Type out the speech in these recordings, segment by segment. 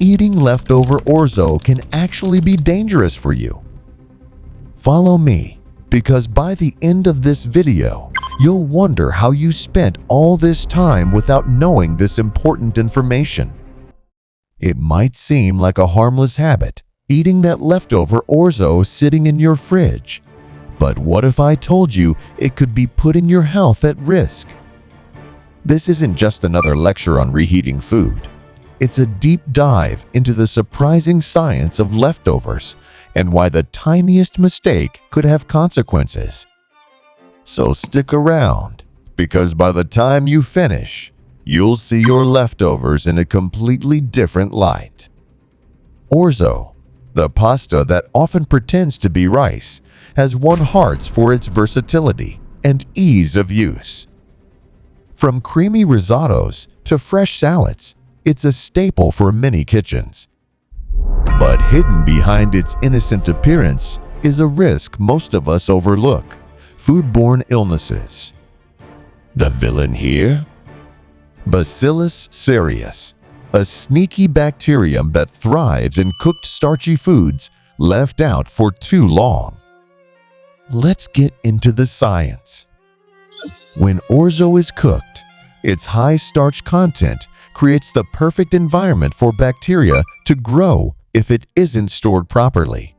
eating leftover orzo can actually be dangerous for you. Follow me, because by the end of this video, you'll wonder how you spent all this time without knowing this important information. It might seem like a harmless habit, eating that leftover orzo sitting in your fridge. But what if I told you it could be putting your health at risk? This isn't just another lecture on reheating food. It's a deep dive into the surprising science of leftovers and why the tiniest mistake could have consequences. So stick around, because by the time you finish, you'll see your leftovers in a completely different light. Orzo, the pasta that often pretends to be rice, has won hearts for its versatility and ease of use. From creamy risottos to fresh salads, it's a staple for many kitchens. But hidden behind its innocent appearance is a risk most of us overlook: foodborne illnesses. The villain here? Bacillus cereus, a sneaky bacterium that thrives in cooked starchy foods left out for too long. Let's get into the science. When orzo is cooked, its high starch content creates the perfect environment for bacteria to grow if it isn't stored properly.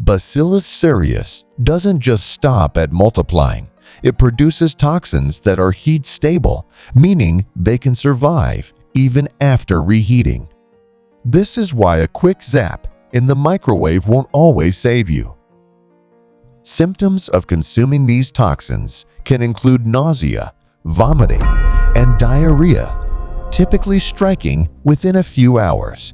Bacillus cereus doesn't just stop at multiplying. It produces toxins that are heat stable, meaning they can survive even after reheating. This is why a quick zap in the microwave won't always save you. Symptoms of consuming these toxins can include nausea, vomiting, and diarrhea, typically striking within a few hours.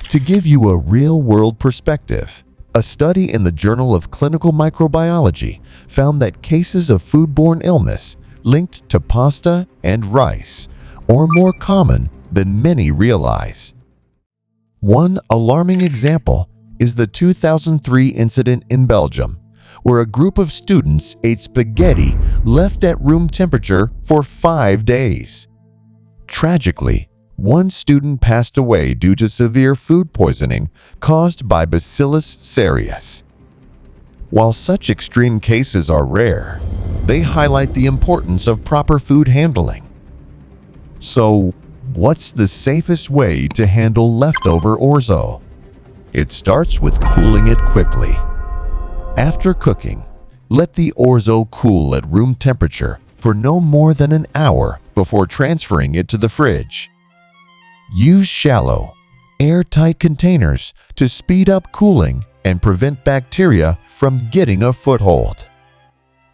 To give you a real-world perspective, a study in the Journal of Clinical Microbiology found that cases of foodborne illness linked to pasta and rice are more common than many realize. One alarming example is the 2003 incident in Belgium, where a group of students ate spaghetti left at room temperature for 5 days. Tragically, one student passed away due to severe food poisoning caused by Bacillus cereus. While such extreme cases are rare, they highlight the importance of proper food handling. So, what's the safest way to handle leftover orzo? It starts with cooling it quickly. After cooking, let the orzo cool at room temperature for no more than an hour before transferring it to the fridge. Use shallow, airtight containers to speed up cooling and prevent bacteria from getting a foothold.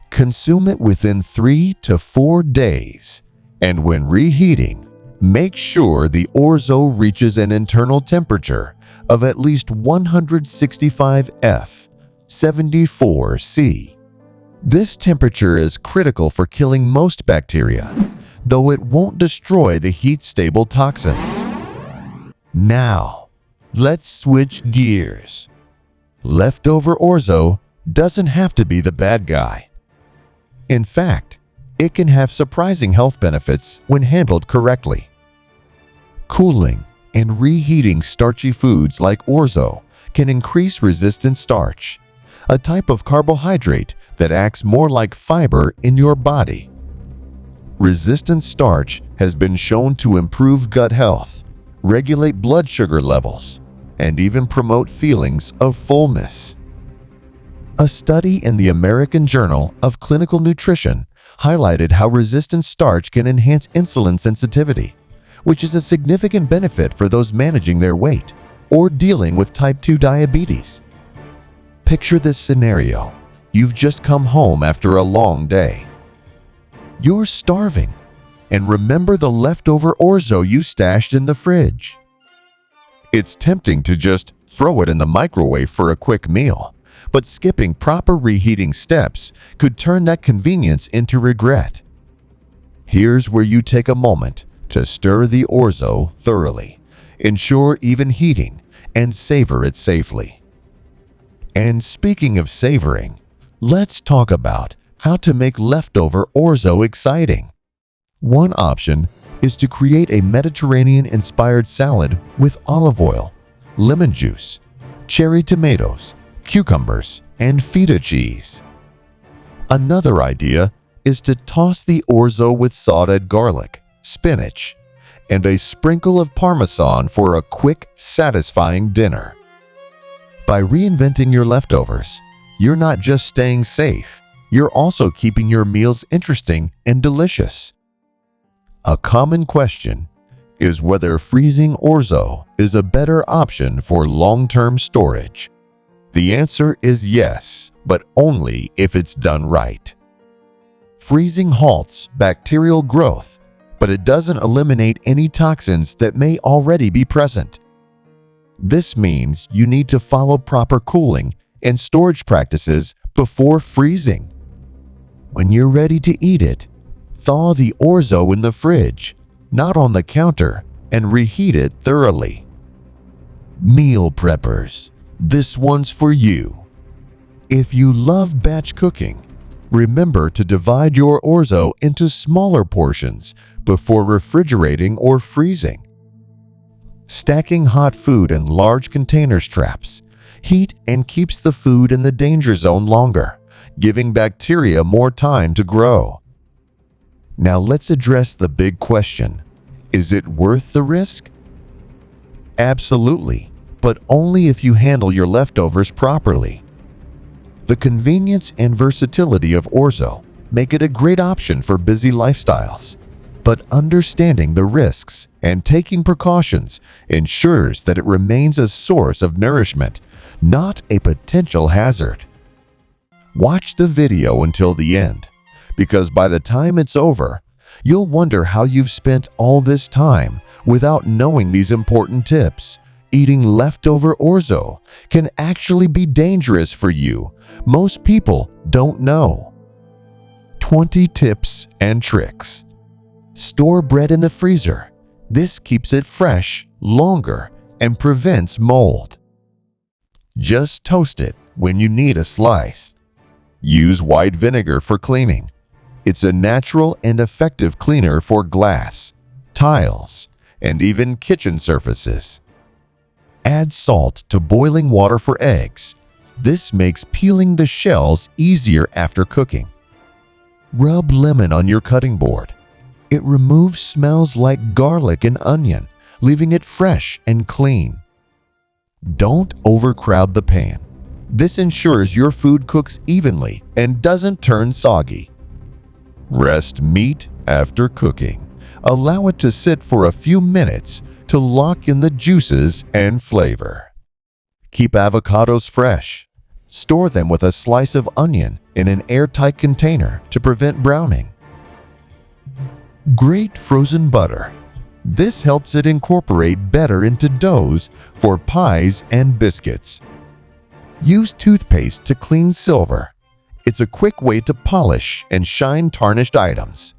Consume it within 3 to 4 days, and when reheating, make sure the orzo reaches an internal temperature of at least 165 F, 74 C. This temperature is critical for killing most bacteria, though it won't destroy the heat-stable toxins. Now, let's switch gears. Leftover orzo doesn't have to be the bad guy. In fact, it can have surprising health benefits when handled correctly. Cooling and reheating starchy foods like orzo can increase resistant starch, a type of carbohydrate that acts more like fiber in your body. Resistant starch has been shown to improve gut health, regulate blood sugar levels, and even promote feelings of fullness. A study in the American Journal of Clinical Nutrition highlighted how resistant starch can enhance insulin sensitivity, which is a significant benefit for those managing their weight or dealing with type 2 diabetes. Picture this scenario. You've just come home after a long day. You're starving, and remember the leftover orzo you stashed in the fridge. It's tempting to just throw it in the microwave for a quick meal, but skipping proper reheating steps could turn that convenience into regret. Here's where you take a moment to stir the orzo thoroughly, ensure even heating, and savor it safely. And speaking of savoring, let's talk about how to make leftover orzo exciting. One option is to create a Mediterranean-inspired salad with olive oil, lemon juice, cherry tomatoes, cucumbers, and feta cheese. Another idea is to toss the orzo with sauteed garlic, spinach, and a sprinkle of Parmesan for a quick, satisfying dinner. By reinventing your leftovers, you're not just staying safe, you're also keeping your meals interesting and delicious. A common question is whether freezing orzo is a better option for long-term storage. The answer is yes, but only if it's done right. Freezing halts bacterial growth, but it doesn't eliminate any toxins that may already be present. This means you need to follow proper cooling and storage practices before freezing. When you're ready to eat it, thaw the orzo in the fridge, not on the counter, and reheat it thoroughly. Meal preppers, this one's for you. If you love batch cooking, remember to divide your orzo into smaller portions before refrigerating or freezing. Stacking hot food in large containers traps heat and keeps the food in the danger zone longer, giving bacteria more time to grow. Now let's address the big question. Is it worth the risk? Absolutely, but only if you handle your leftovers properly. The convenience and versatility of orzo make it a great option for busy lifestyles, but understanding the risks and taking precautions ensures that it remains a source of nourishment, not a potential hazard. Watch the video until the end, because by the time it's over, you'll wonder how you've spent all this time without knowing these important tips. Eating leftover orzo can actually be dangerous for you. Most people don't know. 20 tips and tricks. Store bread in the freezer. This keeps it fresh longer and prevents mold. Just toast it when you need a slice. Use white vinegar for cleaning. It's a natural and effective cleaner for glass, tiles, and even kitchen surfaces. Add salt to boiling water for eggs. This makes peeling the shells easier after cooking. Rub lemon on your cutting board. It removes smells like garlic and onion, leaving it fresh and clean. Don't overcrowd the pan. This ensures your food cooks evenly and doesn't turn soggy. Rest meat after cooking. Allow it to sit for a few minutes to lock in the juices and flavor. Keep avocados fresh. Store them with a slice of onion in an airtight container to prevent browning. Grate frozen butter. This helps it incorporate better into doughs for pies and biscuits. Use toothpaste to clean silver. It's a quick way to polish and shine tarnished items.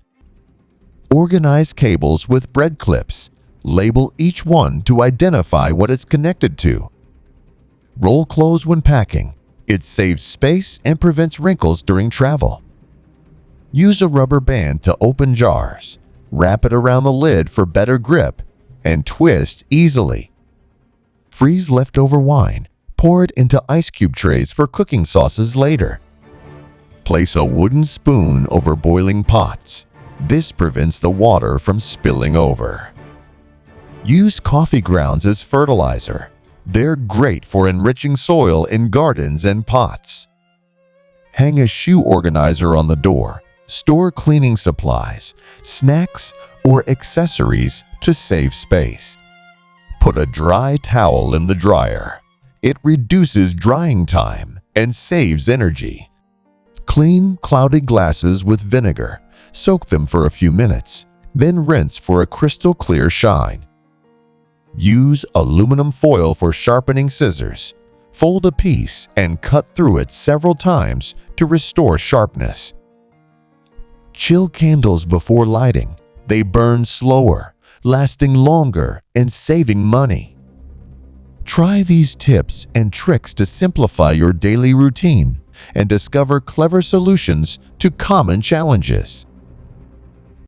Organize cables with bread clips. Label each one to identify what it's connected to. Roll clothes when packing. It saves space and prevents wrinkles during travel. Use a rubber band to open jars. Wrap it around the lid for better grip and twist easily. Freeze leftover wine. Pour it into ice cube trays for cooking sauces later. Place a wooden spoon over boiling pots. This prevents the water from spilling over. Use coffee grounds as fertilizer. They're great for enriching soil in gardens and pots. Hang a shoe organizer on the door. Store cleaning supplies, snacks, or accessories to save space. Put a dry towel in the dryer. It reduces drying time and saves energy. Clean cloudy glasses with vinegar. Soak them for a few minutes, then rinse for a crystal clear shine. Use aluminum foil for sharpening scissors. Fold a piece and cut through it several times to restore sharpness. Chill candles before lighting. They burn slower, lasting longer and saving money. Try these tips and tricks to simplify your daily routine and discover clever solutions to common challenges.